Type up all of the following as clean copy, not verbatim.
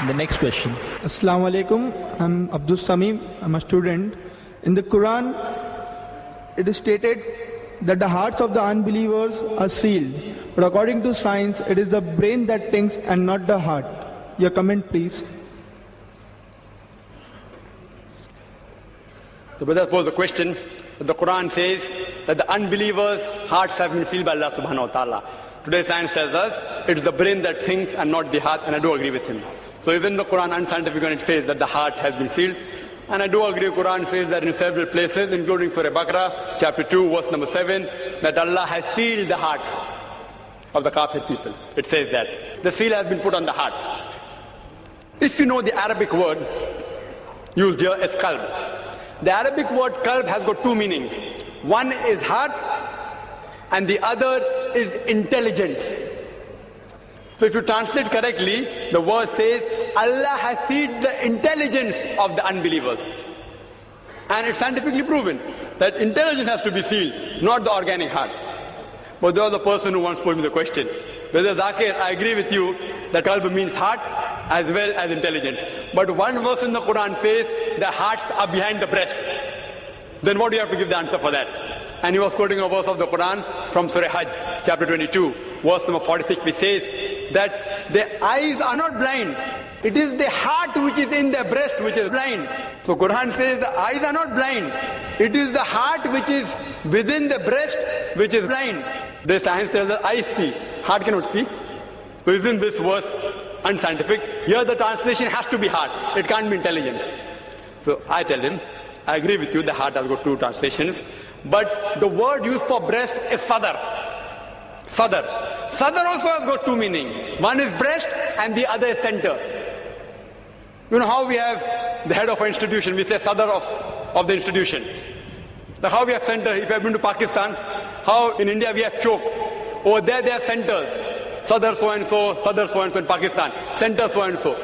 The next question. Assalamu alaikum. I'm Abdul Samim. I'm a student. In the Quran, it is stated that the hearts of the unbelievers are sealed. But according to science, it is the brain that thinks and not the heart. Your comment, please. The brother posed the question that the Quran says that the unbelievers' hearts have been sealed by Allah subhanahu wa ta'ala. Today science tells us it's the brain that thinks and not the heart, and I do agree with him. So even the Quran unscientific when it says that the heart has been sealed, and I do agree the Quran says that in several places, including Surah Baqarah, chapter 2, verse number 7, that Allah has sealed the hearts of the kafir people. It says that. The seal has been put on the hearts. If you know the Arabic word used here is qalb. The Arabic word qalb has got two meanings. One is heart and the other is intelligence. So if you translate correctly, the word says Allah has sealed the intelligence of the unbelievers. And it's scientifically proven that intelligence has to be sealed, not the organic heart. But there was a person who once posed me the question, Brother Zakir, I agree with you that qalb means heart as well as intelligence. But one verse in the Quran says the hearts are behind the breast. Then what do you have to give the answer for that? And he was quoting a verse of the Quran from Surah Hajj, chapter 22, verse number 46, which says that their eyes are not blind. It is the heart which is in their breast which is blind. So Quran says the eyes are not blind. It is the heart which is within the breast which is blind. The science tells us eyes see, heart cannot see. So isn't this verse unscientific? Here the translation has to be heart. It can't be intelligence. So I tell him, I agree with you, the heart has got two translations. But the word used for breast is sadar. Sadar. Sadar also has got two meanings. One is breast and the other is center. You know how we have the head of an institution, we say sadar of the institution. Like how we have center, if you have been to Pakistan, how in India we have chowk. Over there they have centers. Sadar so and so in Pakistan. Center so and so.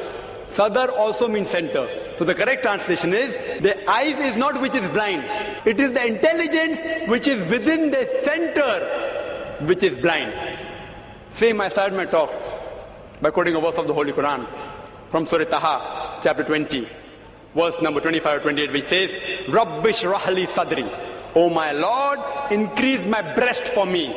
Sadar also means center. So the correct translation is, the eyes is not which is blind. It is the intelligence which is within the center which is blind. Same, I started my talk by quoting a verse of the Holy Quran from Surah Taha, chapter 20, verse number 25 or 28, which says, Rabbi shrah li sadri. O my Lord, increase my breast for me.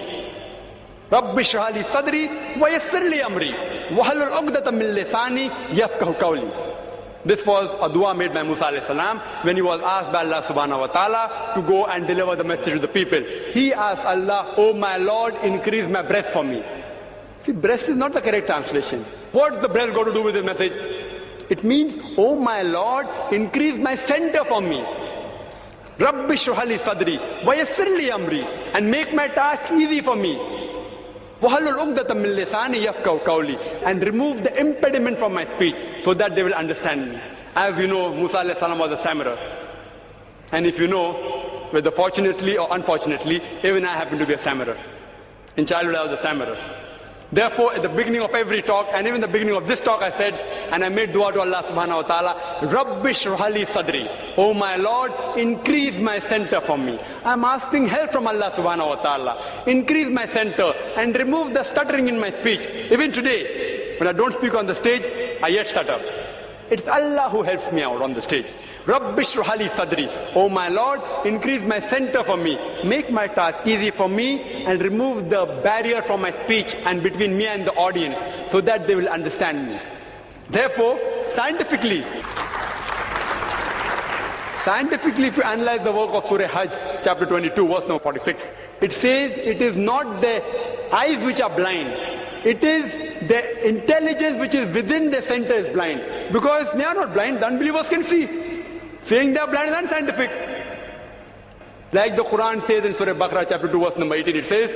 Rabbi shrah li sadri wa yassir li amri wahlul 'uqdatam min lisani yafqahu qawli. This was a dua made by Musa alayhi salam when he was asked by Allah subhanahu wa ta'ala to go and deliver the message to the people. He asked Allah, oh my Lord, increase my breast for me. See, breast is not the correct translation. What's the breast got to do with this message? It means, oh my Lord, increase my center for me. Rabbi shrah li sadri wa yassir li amri, and make my task easy for me. وَحَلُّ الْعُقْدَةَ مِنْ لِسَانِي يَفْقَهُ قَوْلِي, and remove the impediment from my speech so that they will understand me. As you know, Musa alayhi salam was a stammerer. And if you know, whether fortunately or unfortunately, even I happen to be a stammerer. In childhood I was a stammerer. Therefore, at the beginning of every talk, and even the beginning of this talk, I said, and I made dua to Allah subhanahu wa ta'ala, Rabbi shrah li sadri. Oh my Lord, increase my center for me. I'm asking help from Allah subhanahu wa ta'ala. Increase my center and remove the stuttering in my speech. Even today, when I don't speak on the stage, I yet stutter. It's Allah who helps me out on the stage. Rabbi shrah li sadri. Oh my Lord, increase my center for me. Make my task easy for me and remove the barrier from my speech and between me and the audience so that they will understand me. Therefore, scientifically, if you analyze the work of Surah Hajj, chapter 22, verse number 46, it says it is not the eyes which are blind. It is the intelligence which is within the center is blind. Because they are not blind, the unbelievers can see. Saying they are blind is unscientific. Like the Quran says in Surah Baqarah, chapter 2, verse number 18, it says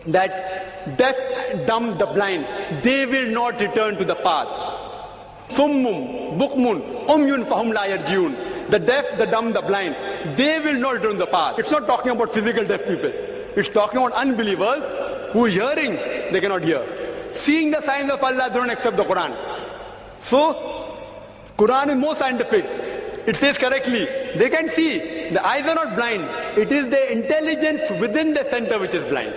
that deaf, dumb, the blind, they will not return to the path. Summum, bukmun, umyun fahum la yarjiun. The deaf, the dumb, the blind, they will not return to the path. It's not talking about physical deaf people. It's talking about unbelievers who are hearing, they cannot hear. Seeing the signs of Allah, they don't accept the Quran. So, Quran is more scientific. It says correctly, they can see. The eyes are not blind. It is the intelligence within the center which is blind.